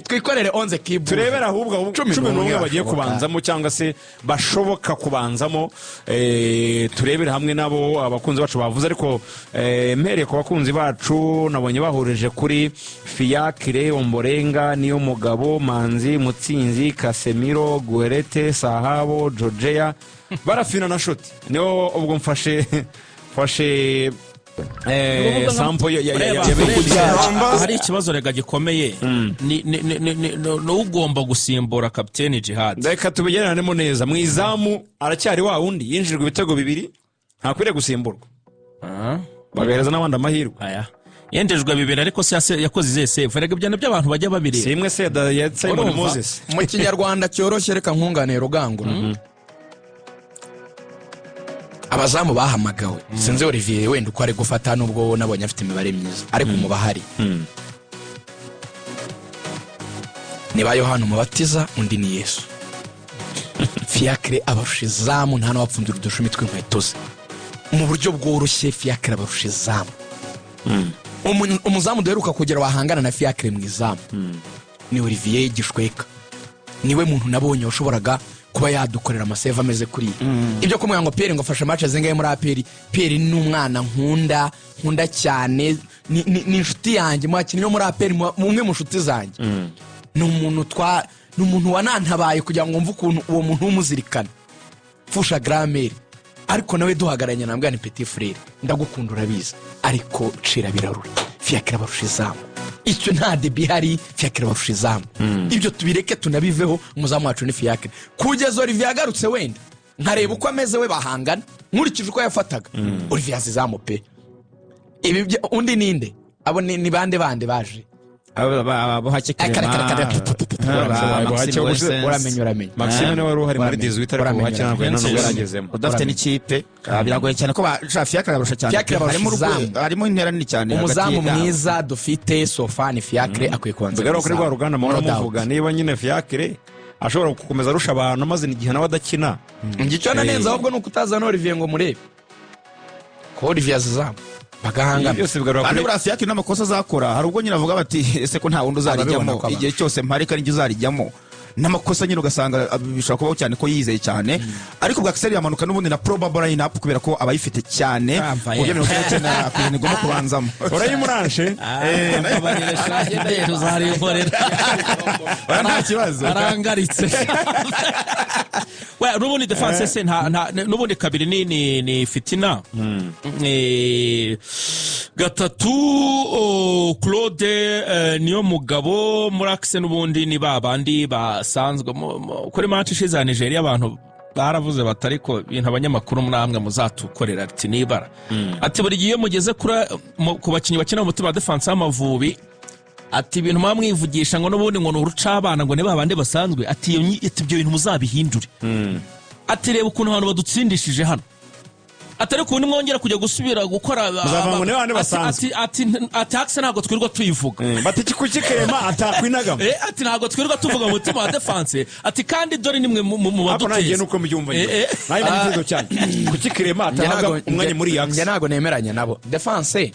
twikorere 11 kibu turebera ahubwo 11 bagiye kubanzamo cyangwa se bashoboka kubanzamo turebera hamwe nabo abakunzi bacu bavuze ariko mpereye ku bakunzi bacu nabonye bahurije kuri Fiacre Omborenga niyo mugabo Manzi Mutsinzi Casemiro Guerete Sahabo Georgia barafina na shoti niyo ubwo mfashe sample hari ikibazo rega gikomeye no ugomba gusimbura kapiteni Jihad. Reka tubigereranemo neza mu izamu aracyari wa wundi yinjirwa ibitego bibiri ntakwiriye gusimburwa bagahereza n'abandi amahirwe yendejwe bibiri ariko se yakoze izihe save rega ibyo nabyo abantu bajya babiri si imwe se ya Simon Moses mu kinyarwanda cyoroshye reka nkunganire Rugango abazamu bahamagawe sinzi Olivier wenda uko ari gufata nubwo nabonye afite imibare myiza ariko mu bahari niba Yohana Umubatiza undi ni Yesu Fiacre abashizamu nta n'abapfundira udushumi tw'inkweto ze mu buryo bworoshye Fiacre abashizamu umuzamu duheruka kugera wahangana na Fiacre mu izamu ni Olivier Gishweka niwe muntu nabonye washoboraga kuba yadukorera amasave ameze kuri ibyo kumwe ngo Pierre ngo afashe match zengaye muri APR. Pierre ni umwana nkunda cyane ni inshuti yanjye mwakinnyi yo muri APR mumwe mu nshuti zanjye ni umuntu wanantabaye kugira ngo mvuke uwo muntu w'umuzirikana Fusha Grammaire ariko nawe duhagaranye nambwa ni petit frère ndagukunda urabizi ariko cira birarura Fiacre abarushizamu icyo nta debi hari Fiacre abarushizamu ibyo tubireke tunabiveho umuzamu wacu ni Fiacre kugeza Olivier agarutse wenda nkareba uko ameze we bahangana nkurikije uko yafataga Olivier azizamu pe ibi undi ninde abo ni bande baje abo uramenye Maxime ne wari uhari muri 18 ariko hakina ntabwo yaragezemo udafite n'ikipe biragoye cyane ko Fiacre abarusha cyane harimo intera nini cyane umuzamu mwiza dufite Sofani Fiacre akwiye kubanza bigaro kuri rwa ruganda mu muvuga niba nyine Fiacre ashobora gukomeza arusha abantu amaze n'igihe nawe adakina ngicana neza ahubwo nuko utazana Olivier ngo murebe ko Olivier azazamu bagahangana byose bigaruka kuri Fiacre n'amakosa azakora hari ubwo nyine avuga bati ese ko nta wundi uzarijyamo igihe cyose mparika n'ingi uzarijyamo n'amakosa nyine ugasanga bishobora kubaho cyane ko yizeye cyane ariko bwa Axel yamanuka n'ubundi na probable line up kubera ko abayifite cyane uburyo bintu cyane akwiye kubanzamo urayimuranshe ndero zari nkorera nta kibazo arangaritse we n'ubundi defense se n'ubundi kabiri ni Fitina gatatu Claude niyo mugabo Muraxe n'ubundi ni babandi basanzwe kuri match ishize ya Nigeria abantu baravuze batariko ibintu abanyamakuru namwe muzatukorera ati nibara ati buri gihe mugeze ku bakinyi bakina mu mutima defense y'Amavubi ati ibintu mwamwivugisha ngo n'ubundi ngo nuruca abana ngo ne babande basanzwe ati ibyo bintu muzabihindure ati reba ukuntu abantu badutsindishije hano atari kundi mwongera kujya gusubira gukora muzavanga ne bande basanzwe ati Axel ntago twirwa tuyivuga bati kikukikema atakwinagamo ati ntago twirwa tuvuga mu mutima wa defense ati kandi dore nimwe mu baduteze nuko mubyumva nayi n'ibyo cyane kukikirema atahaga umwanya muri Axel ntago nemeranya nabo defense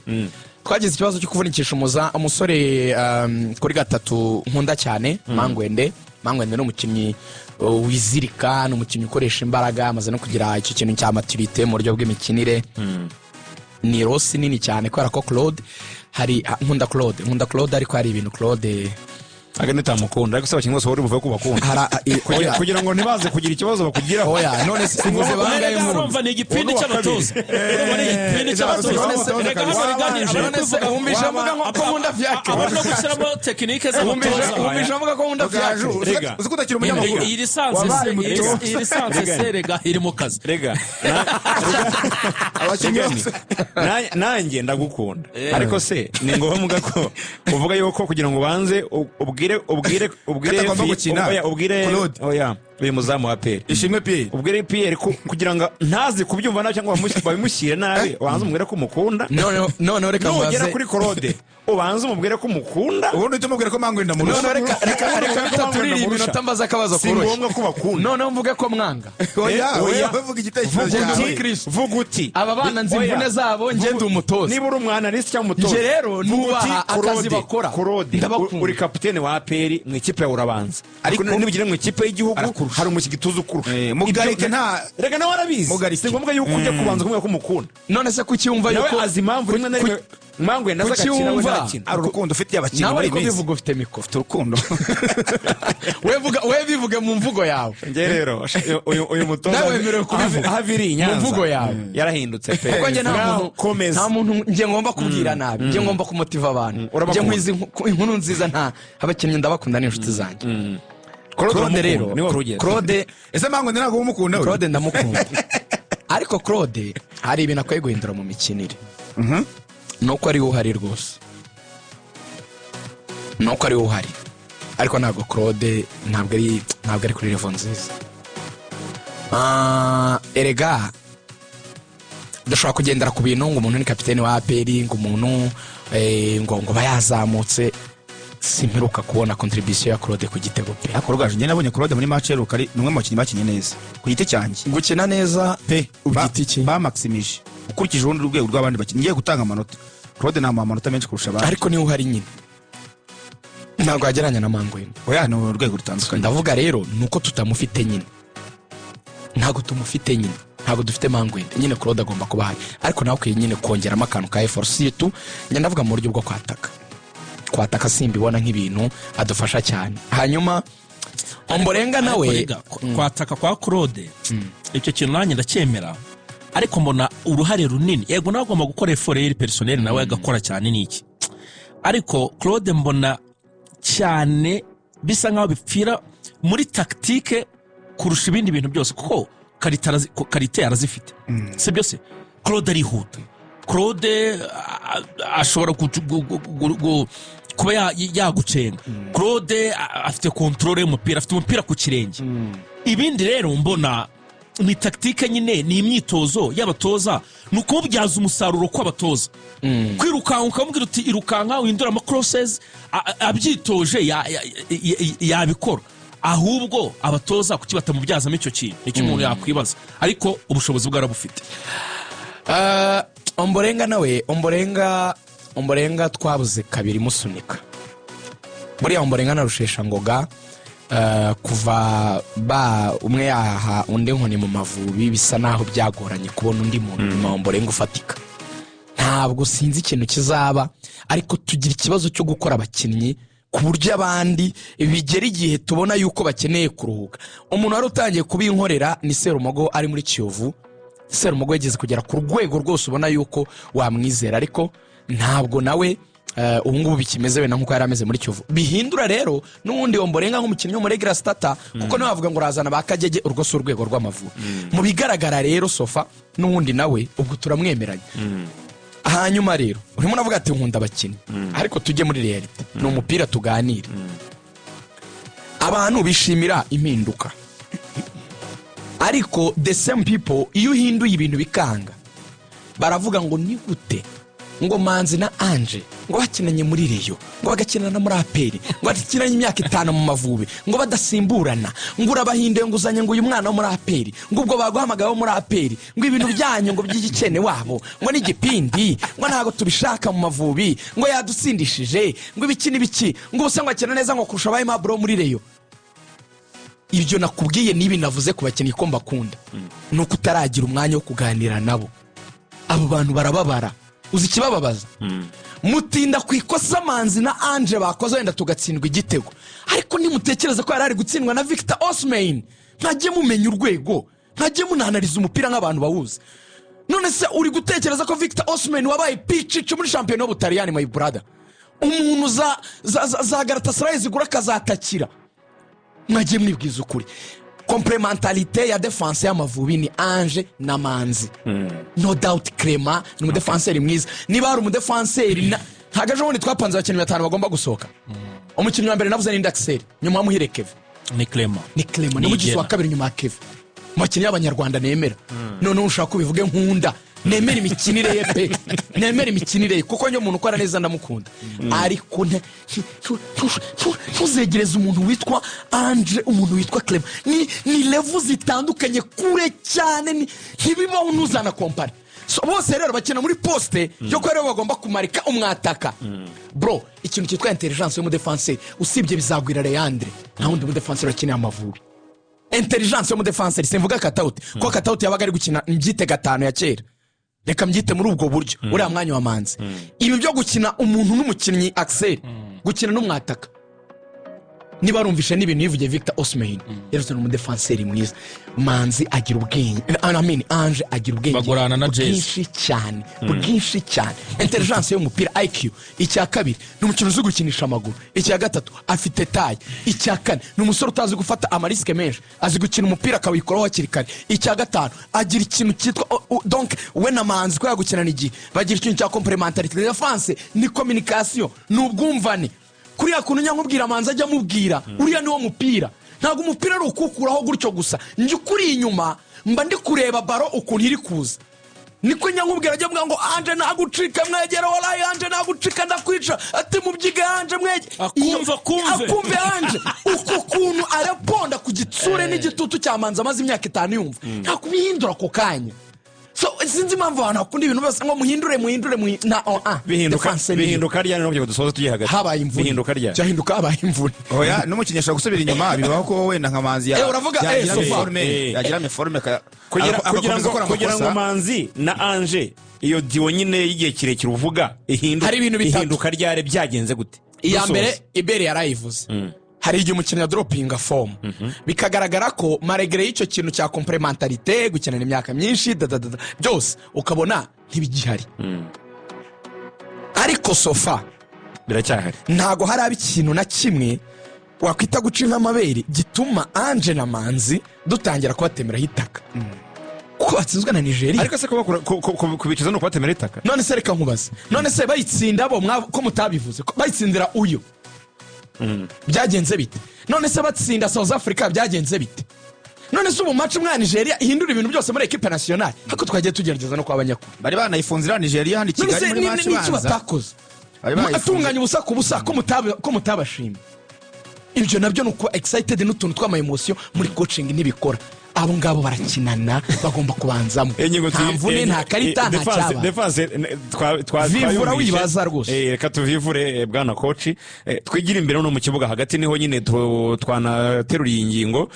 twagize ikibazo cyo kuvunikisha umusore kuri gatatu nkunda cyane Mangwende n'umukinnyi wizirika n'umukinnyi ukoresha imbaraga amaze no kugira icyo kintu cya maturité mu buryo bw'imikinire ni rosi nini cyane kubera ko Claude hari nkunda Claude ariko hari ibintu Claude agane tamukunda ariko abakinyi bose bari buvuye ko bakunda kugira ngo ntibaze kugira ikibazo bakugira oya none singuze bangaye urumva ni igipindi cy'abatoza urumva ni igipindi cy'abatoza reka biganije umvisha mvuga ko nkunda Fiacre abano gushyiramo tekinike z'abatoza umvisha mvuga ko nkunda Fiacre uzukutakira umunyamakuru iyi lisansi se rega iri mu kazi rega nanjye ndagukunda ariko se ni ngombwa ko uvuga yuko kugira ngo banze ubwire uyu muzamu wa Pierre ishimwe Pierre ubwo rero Pierre kugira ngo ntazi kubyumva nabi cyangwa babimushyire nabi ubanza umubwire ko umukunda none reka nugera kuri Claude ubanza umubwire ko umukunda ubundi tumubwire ko Mangwenda murusha none reka bitaturirimba iminota mbaza akabazo si ngombwa ko bakunda none mvuge ko mwanga oya bavuga igitekerezo cyawe vuga uti aba bana nzi imvune zabo ngende umutoza niba uri umwana n'isi cyangwa umutoza nje rero nubaha akazi bakora uri kapitene wa APR mu ikipe yawe urabanza ariko nibigire mu ikipe y'igihugu hari umusigituzo ukurusha mugarike nta rega nawe arabizi si ngombwa yuko ujya kubanza kumwe ko umukunda none se kucyumva yuko azi impamvu rimwe na rimwe Mangwenda aza agakina we ntakina ari urukundo ufitiye abakinnyi nawe muri ariko mezi bivuga ufite mikoro ufite urukundo we bivuge mu mvugo yawe nge rero uyu mutoza nawe wemerewe kubivuga aho abiri Nyanza mu mvugo yawe yarahindutse pe kuko nge nta muntu nge ngomba kubwira nabi nge ngomba kumutiva abantu nge nkwizi inkuru nziza nta abakinnyi ndabakunda n'inshuti zanjye Claude rero Claude ese Mangwenda ntabwo umukunda we Claude ndamukunda ariko Claude hari ibintu akwiye guhindura mu mikinire nuko ari uhari rwose nuko ari uhari ariko ntabwo Claude ntabwo ari kuri level nziza erega dushobora kugendera ku bintu ngo umuntu ni kapitene wa APR ngo umuntu ngo bayazamutse simperuka kubona contribution ya Claude ku gitego pe ariko rwaje njye nabonye Claude muri match yeruka ari numwe mu bakinnyi bakinye neza ku giti cyanjye gukina neza pe ubwiti ki ba maximije ukurikije urundi rwego rw'abandi bakinnyi ngiye gutanga amanota Claude nta amanota menshi kurusha abandi ariko niwe uhari nyine ntabwo yageranya na Mangwenda oya ni urwego rutandukanye ndavuga rero nuko tutamufite nyine ntabwo tumufite nyine ntabwo dufite Mangwenda nyine Claude agomba kuba ahari ariko nawe ukwiye nyine kongeramo akantu ka effort surtout njye ndavuga mu buryo bwo kwataka simbibona nk'ibintu adufasha cyane hanyuma Ombolenga nawe kwataka kwa Claude icyo kintu nanjye ndacyemera ariko mbona uruhare runini yego nawe agomba gukora effort personnel nawe agakora cyane niki ariko Claude mbona cyane bisa nkaho bipfira muri tactique kurusha ibindi bintu byose kuko karite arazifite si byose Claude arihuta Claude ashobora kuba yagucenga Claude afite control y'umupira afite umupira ku kirenge ibindi rero mbona ni tactique nyine ni imyitozo y'abatoza nuko ubyaza umusaruro kw'abatoza kwirukanka ukamubwira uti irukanka uhindura ama crosses abyitoje yabikora ahubwo abatoza kuki batamubyazamo icyo kintu nicyo umuntu yakwibaza ariko ubushobozi bwarabufite Ombolenga nawe Ombolenga twabuze kabiri musunika buriya Ombolenga na Rusheshangoga kuva umwe yaha undi nkoni mu Mavubi bisa naho byagoranye kubona undi muntu nyuma Ombolenga ufatika ntabwo sinzi ikintu kizaba ariko tugira ikibazo cyo gukora abakinnyi ku buryo abandi bigera igihe tubona yuko bakeneye kuruhuka umuntu wari utangiye kubinkorera ni Serumogo ari muri Kiyovu Serumogo yageze kugera ku rwego rwose ubona yuko wamwizera ariko ntabwo nawe ubu ngubu bikimeze wenda nkuko yari ameze muri Kiyovu bihindura rero n'ubundi Ombolenga nk'umukinnyi wo muri Regra Stata kuko niwe bavuga ngo razana bakagege urwo si urwego rw'Amavubi mu bigaragara rero Sofa n'ubundi nawe ubwo turamwemeranya hanyuma rero urimo navuga ati nkunda abakinnyi ariko tujye muri reality ni umupira tuganire abantu bishimira impinduka ariko the same people iyo uhinduye ibintu bikanga baravuga ngo ni gute ngo Manzi na Ange ngo bakinanye muri Reyo ngo bagakinana muri APR ngo bakinanye imyaka 5 mu Mavubi ngo badasimburana ngo urabahinduye ngo uzanye ngo uyu mwana wo muri APR ngo ubwo baguhamagaye muri APR ngo ibintu byanyu ngo by'igikene wabo ngo n'igipindi ngo ntago tubishaka mu Mavubi ngo yadusindishije ngo ibiki n'ibiki ngo ubuse ngo akina neza ngo kurusha abaye mabro muri Reyo ibyo nakubwiye nibi navuze ku bakinnyi ko mbakunda nuko utaragira umwanya wo kuganira nabo abo bantu barababara uzi kibababaza mutinda kwikosa Manzi na Ange bakoze wenda tugatsindwa igitego ariko nimutekereza ko yarari gutsindwa na Victor Osimhen ntajye mumenya urwego ntajye munanariza umupira nk'abantu bawuzi none se uri gutekereza ko Victor Osimhen wabaye pichicho muri champion y'Ubutaliyani my brother umuntu za Galatasaray zigura kazatakira mwagiye mwibwiza ukuri complementarité ya defense y'Amavubi ni Ange na Manzi no doubt Clement ni umudefenseur mwiza niba ari umudefenseur ntagaje ubundi twapanze abakinnyi 5 bagomba gusohoka umukinnyi wa mbere navuze ni Ndaxel nyuma muhire Kevin ni Clement ni umugizi wa kabiri nyuma ya Kevin mu bakinnyi b'abanyarwanda nemera noneho ushaka kubivuge nkunda nemera imikinire ye pe nemera imikinire ye kuko njye umuntu ukora neza ndamukunda ariko tuzegereza umuntu witwa Ange umuntu witwa Clement ni level zitandukanye kure cyane ntibibaho ntuzana kompare bose rero bakina muri poste yo ko rero bagomba kumarika umwataka bro ikintu cyitwa intelligence y'umudefenseur usibye bizagwira Leandre nta wundi mudefenseur akeneye Amavubi intelligence y'umudefenseur simvuga Katauti ko Katauti yabaga ari gukina mbyite gatano ya kera reka mbyite muri ubwo buryo uriya mwanya wa Manzi ibi byo gukina umuntu n'umukinnyi Axel gukina n'umwataka niba arumvishe n'ibintu yivugiye Victor Osimhen yarose n'umudefenseur mwiza Manzi agira ubwenge Ange agira ubwenge bagorana na Jess bwinshi cyane intelligence y'umupira IQ icya kabiri ni umukino uzi gukinisha amaguru icya gatatu afite taille icya kane ni umusore utazi gufata amariske menshi azi gukina umupira akawikoraho hakiri kare icya gatanu agira ikintu cyitwa donc we na Manzi ko yagukina n'igihe bagira ikintu cya complementarité de défense ni communication n'ubwumvane kuriya kuntu nyamubwira Manzi ajya mubwira uriya niwo mupira ntago umupira ari ukukuraho gutyo gusa njye kuri inyuma mba ndi kureba baro ukuntu iri kuza niko nyamubwira ajya mvuga ngo Ange nagucika mwegera walayi Ange nagucika ndakwica ati mubyiga Ange mwege akumve Ange uko kuntu araponda ku gitsure n'igitutu cya Manzi amaze imyaka 5 yumva nta kubihindura ko kanya so sinzi impamvu abantu bakunda ibintu bose ngo muhindure bihinduka ryane n'ubyo dusoza tugiye hagati habaye imvune bihinduka ryane cyahinduka habaye imvune oya n'umukinyesha gusubira inyuma bibaho ko wenda nka Manzi yagira meforme kugira ngo Manzi na Ange iyo diwo nyine y'igihe kirekire uvuga ihinduka ryare byagenze gute iya mbere Iberi yarayivuze hari igihe umukinnyi ya dropping form bikagaragara ko maregre y'icyo kintu cya complementarité gukenera imyaka myinshi byose ukabona ntibigihari ariko sofa biracyahari ntago hari ikintu na kimwe wakwita guca nk'amabere gituma Ange na Manzi dutangira kubatemera hitaka ko atsinzwe na Nigeria ariko se kubikiza no kubatemera hitaka none se reka nkubaze none se bayitsinda bo ko mutabivuze bayitsindira uyo byagenze bite none se batsinda South Africa byagenze bite none se ubu match mwa Nigeria ihindura ibintu byose muri equipe nationale hako twagiye tugerageza no kwabanyakuru bari banayifunzira Nigeria handi Kigali muri match banza atunganya ubusa ku busa ko mutabashimye ibyo nabyo nuko excited n'utuntu tw'ama emotion muri coaching nibikora abo ngabo barakinana bagomba kubanzamo nta mvune nta karita nta cyaba defense vivura wibaza rwose reka tuvivure bwana coach twigira imbere no mu kibuga hagati niho nyine twanateruriye ingingo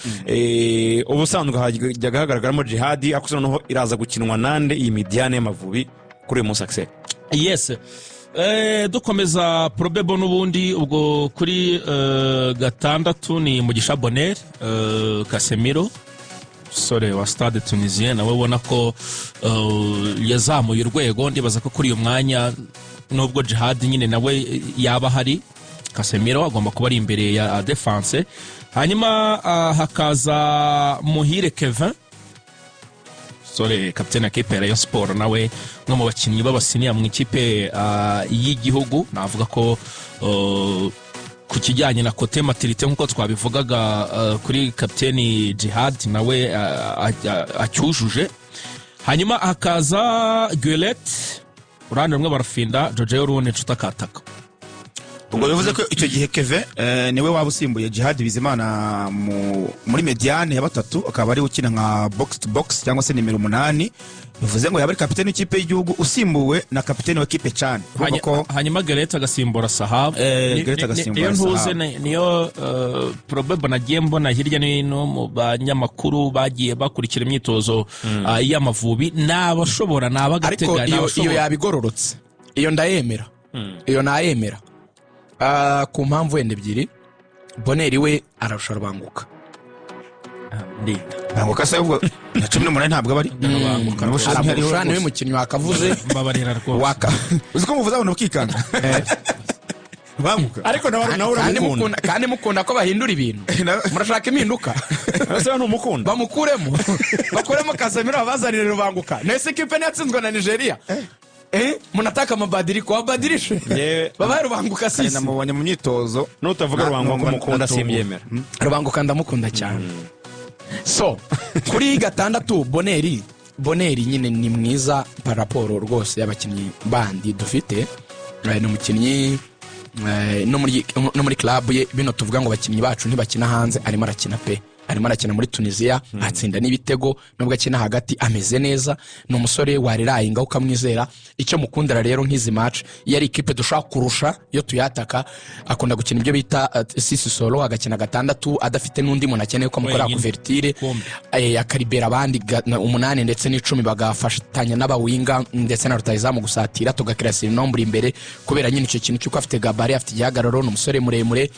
ubusanzwe hajyaga hagaragaramo Jihad akuze noneho iraza gukinwa nande iyi Midiane y'Amavubi kuri uyu munsi Axel yes dukomeza probebo n'ubundi ubwo kuri gatandatu ni Mugisha Bonheur Casemiro sore wa Stade Tunisien nawe ubona ko yazamuye urwego ndibaza ko kuri uyu mwanya nubwo Jihad nyine nawe yaba hari Casemiro agomba kuba ari imbere ya defense hanyuma hakaza Muhire Kevin sore kapiteni equipe ya Rayon Sport nawe no mu bakinnyi b'abasiniya mu ikipe y'igihugu navuga ko ku kijyanye na kote maturité nkuko twabivugaga kuri kapiteni Jihad nawe acyujuje hanyuma hakaza Guelet urande rumwe barafinda Jojo Rune Cutakataka ubwo bivuze ko icyo gihe Kevin niwe wabusimbuye Jihad Bizimana muri Mediane ya batatu akaba ari ukina nka box to box cyangwa se nimero 8 bivuze ngo yabari kapiteni w'ikipe y'igihugu usimbuwe na kapiteni wa kipe cyane hanyuma Gereta agasimbura Sahab niyo ntuze niyo probable nagiye mbona hirya no hino mu banyamakuru bagiye bakurikira imyitozo y'Amavubi n'abashobora n'abagateganya ariko iyo yabigororotse iyo ndayemera iyo nayemera ku mpamvu wenda ebyiri Bonheur we ararusha Rubanguka Banguka se ubwo na 18 ntabwo abari ararusha niwe mukinnyi wakavuze mbabarira rwose uziko muvuza abantu bakikanga Banguka ariko nawe uramukunda kandi mukunda ko bahindura ibintu murashaka impinduka ese no mukunda bakuremo Casemiro abazanire Rubanguka nese kipe yatsinzwe na Nigeria munataka amabadiriko wabadirishe baba rubanguka sisi namubonye mu myitozo nutavuga rubanguka kumukunda simbyemera rubanguka ndamukunda cyane so kuri gatandatu boneri nyine ni mwiza paraporo rwose y'abakinnyi bandi dufite ni umukinnyi no muri club ye bino tuvuga ngo abakinnyi bacu ntibakina hanze arimo arakina pe arimo arakina muri Tunisia atsinda n'ibitego nubwo akina hagati ameze neza ni umusore warirayinga ukamwizera icyo mukundira rero nk'izi match yari ikipe dushaka kurusha yo tuyataka akunda gukina ibyo bita 6 solo agakina gatandatu adafite n'undi muntu akeneye ko mukora kuvertire yakaribera abandi 8 ndetse n'10 bagafatanya n'abawinga ndetse na rutayizamu gusatira tugakirasira nombre imbere kubera nyine icyo kintu cyuko afite gabari afite igihagararo n'umusore muremure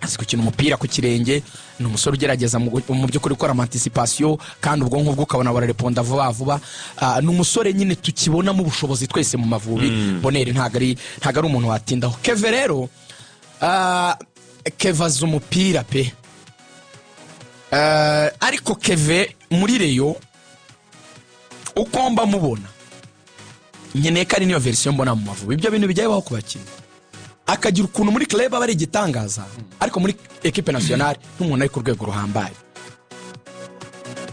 asi gukina umupira ku kirenge ni umusore ugerageza mu by'ukuri gukora anticipation kandi ubwonko bwo ukabona barareponda vuba ni umusore nyine tukibonamo ubushobozi twese mu Mavubi Boneri ntago ari umuntu watindaho Keve rero Kevaza umupira pe ariko Keve muri Reyo uko mba mubona nyene kari niyo version mbona mu Mavubi ibyo bintu bijyaye baho kubakina akagira ukuntu muri club abari igitangaza ariko muri equipe nationale n'umuntu ari ku rwego ruhambaye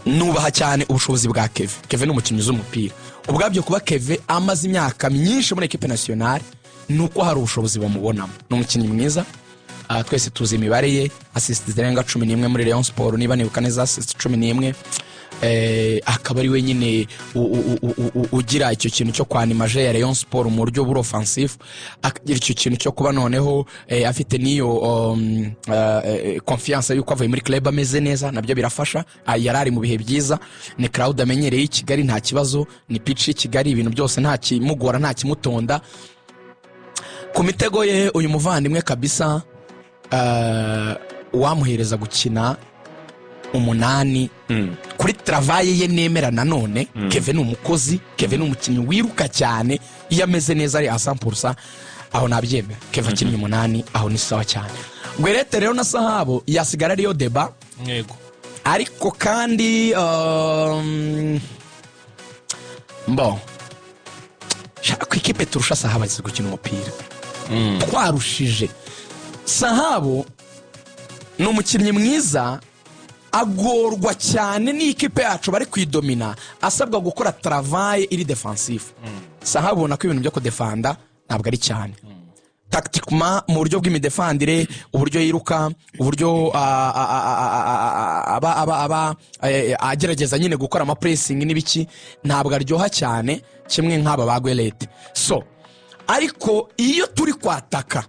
nubaha cyane ubushobozi bwa Keve n'umukinnyi z'umupira ubwabyo kuba Keve amaze imyaka myinshi muri equipe nationale nuko hari ubushobozi bamubonamo n'umukinnyi mwiza twese tuzi imibare ye assist zirenga 11 muri Rayon Sport niba nibuka neza assist 11 akaba ari wenyine ugira icyo kintu cyo kwanimaje ya Rayon Sport mu buryo buri offensive akagira icyo kintu cyo kuba noneho afite niyo confiance yuko avuye muri club ameze neza nabyo birafasha yarari mu bihe byiza ni crowd amenyereye i Kigali nta kibazo ni pitch i Kigali ibintu byose nta kimugora nta kimutonda ku mitego ye uyu muvandimwe kabisa wamuhereza gukina 8 kuri travaye ye nemera nanone Keve ni umukozi Keve ni umukinnyi wiruka cyane iyo ameze neza ari 100% aho nabyemera Keve akinnye 8 aho ni sawa cyane Gwerete rero na Sahabo yasigara ariyo deba yego ariko kandi ku ikipe turusha Sahabo azi gukina umupira twarushije Sahabo ni umukinnyi mwiza agorwa cyane n'ikipe yacu bari kwidomina asabwa gukora travail iri defensive Sahabona ko ibintu byo kudefanda ntabwo ari cyane tactiquement mu buryo bw'imidefandire uburyo yiruka uburyo agerageza nyine gukora ama pressing n'ibiki ntabwo aryoha cyane kimwe nk'aba bagwelete so ariko iyo turi kwataka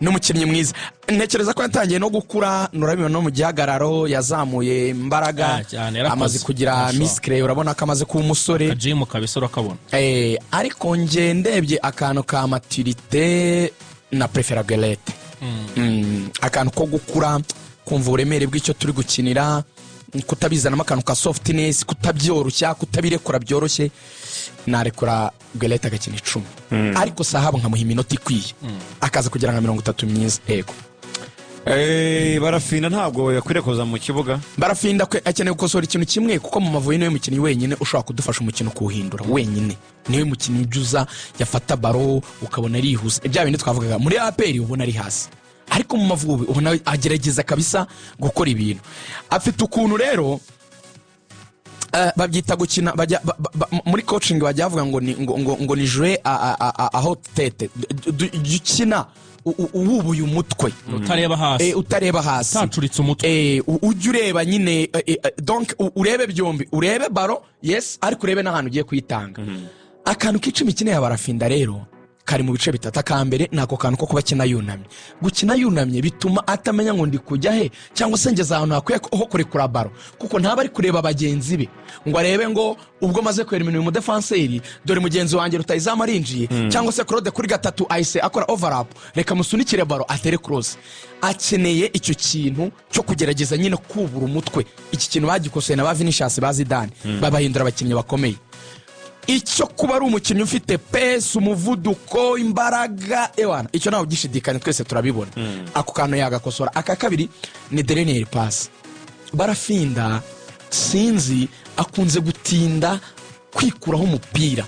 n'umukinnyi mwiza ntekereza ko yatangiye no gukura nurabibona no mu gihagararo yazamuye imbaraga amaze kugira miskre urabona ko amaze kuba umusore Jim kabisa urakabona ariko nge ndebye akantu ka maturité na preferabilité akantu ko gukura kumva uburemere bw'icyo turi gukinira kutabizanamo akantu ka softness kutabyoroshya kutabirekura byoroshye narekura Gwerete agakina 10 ariko Sahabo nkamuha iminota ikwiye akaza kugira nka 30 myiza yego Barafinda ntabwo yakwiriye kuza mu kibuga Barafinda akeneye gukosora ikintu kimwe kuko mu Mavubi niwe mukinnyi wenyine ushobora kudufasha umukino kuwuhindura wenyine niwe mukinnyi ujuza yafata baro ukabona arihuse ibya bindi twavugaga muri APR ubona ari hasi ariko mu Mavubi ubona agerageza kabisa gukora ibintu afite ukuntu rero babyita gukina muri coaching bajya bavuga ngo ni jouer a haute tête gukina ububuye umutwe utareba hasi tacuritse umutwe ujye ureba nyine donc urebe byombi urebe baro yes ariko urebe n'ahantu ugiye kuyitanga akantu k'icumi kineye ya Barafinda rero kari mu bice bitatu akambere nako kantu ko kuba kina yunamye gukina yunamye bituma atamenya ngo ndi kujya he cyangwa se ngeze ahantu hakwiye ho kurekura baro kuko ntaba ari kureba bagenzi be ngo arebe ngo ubwo maze kwera imintu mu defenseur dore mugenzi wanjye rutayizama arinjiye cyangwa se Claude kuri gatatu ahise akora overlap reka musunikire baro atere cross akeneye icyo kintu cyo kugerageza nyine kubura umutwe iki kintu bagikosoye na ba Vinicius bazidane babahindura abakinnyi bakomeye icyo kuba ari umukinnyi ufite pesi umuvuduko imbaraga ewana icyo nawe ugishidikanya twese turabibona ako kantu yagakosora aka kabiri ni dernier pass Barafinda sinzi akunze gutinda kwikuraho umupira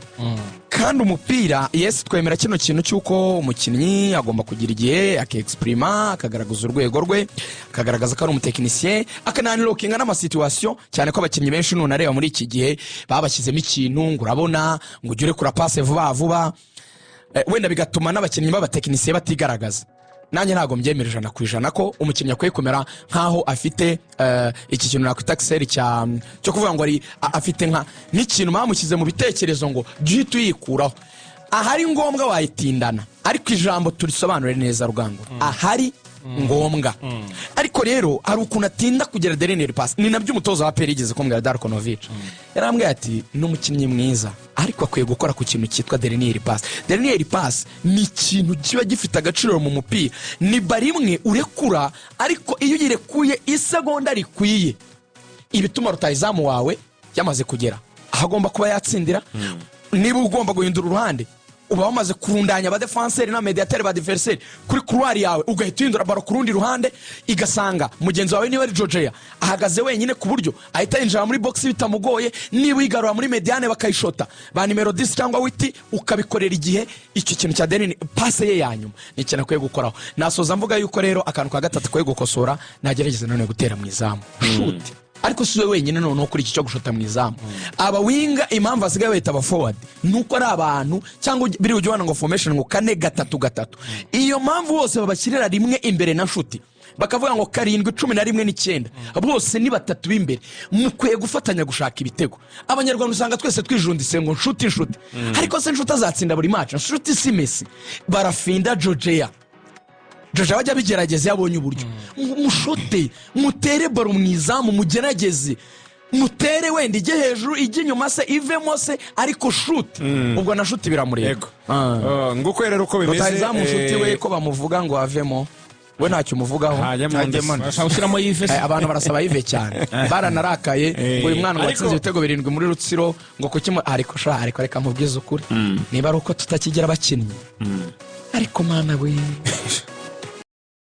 kandi umupira yes twemera kino kintu cy'uko umukinnyi agomba kugira igihe akexprima akagaragaza urwego rwe akagaragaza ko ari umutekinisiye akananirokinga n'amasituwasiyo cyane ko abakinnyi benshi none areba muri iki gihe babashyizemo ikintu ngo urabona ngo ujye urekura pase vuba vuba wenda bigatuma n'abakinnyi b'abatekinisiye batigaragaza nanjye ntabwo mbyemera 100% ko umukinnyi akwiye kumera nkaho afite iki kintu nakwita kiseri cyo kuvuga ngo ari afite n'ikintu bamushyize mu bitekerezo ngo jya tuyikuraho ahari ngombwa wayitindana ariko ijambo turisobanure neza Rugango ahari ngombwa ariko rero hari ukuntu atinda kugera dernier pass ni nabyo umutoza wa Peri yigeze kumbwira Darkonovic yarambwiye ati n'umukinnyi mwiza ariko akwiye gukora ku kintu cyitwa dernier pass ni ikintu kiba gifite agaciro mu mupira ni barimwe urekura ariko iyo uyirekuye isegonda rikwiye ibituma rutayizamu wawe yamaze kugera ahagomba kuba yatsindira niba ugomba guhindura uruhande uba wamaze kurundanya abadefenseri na mediateur badversaire kuri couloir yawe ugahita uhindura baro ku rundi ruhande igasanga mugenzi wawe niba ari Georgia ahagaze wenyine ku buryo ahita yinjira muri box bitamugoye niba uyigarura muri mediane bakayishota ba numero 10 cyangwa witi ukabikorera igihe icyo kintu cya Denis passe ye yanyuma ni ikintu akwiye gukoraho nasoza mvuga yuko rero akantu ka gatatu akwiye gukosora nagerageza none gutera mu izamu shoot ariko siwe wenyine noneho kuri iki cyo gushota mu izamu aba winga impamvu asigaye bahita aba forward nuko ari abantu cyangwa biri ujyana ngo formation ngo 4-3-3 iyo mpamvu bose babashyirira rimwe imbere na nshuti bakavuga ngo 7-11-9 bose ni batatu b'imbere mukwiye gufatanya gushaka ibitego abanyarwanda usanga twese twijundise ngo nshuti ariko se nshuti azatsinda buri match nshuti si Messi barafinda Georgia wajya bigerageza yabonye uburyo mushote mutere baro mwizamu mugerageze mutere wenda ijye hejuru ijye inyuma se ivemo se ariko shoot ubwo na shoot biramureba nguko rero uko bimeze rutayizamu nshuti we ko bamuvuga ngo avemo we ntacyo umuvugaho bashiramo yive abantu barasaba yive cyane baranarakaye ngo uyu mwana watsinze ibitego 7 muri Rutsiro ngo kuki ariko reka mubwize ukuri niba ari uko tutakigera abakinnyi ariko mana we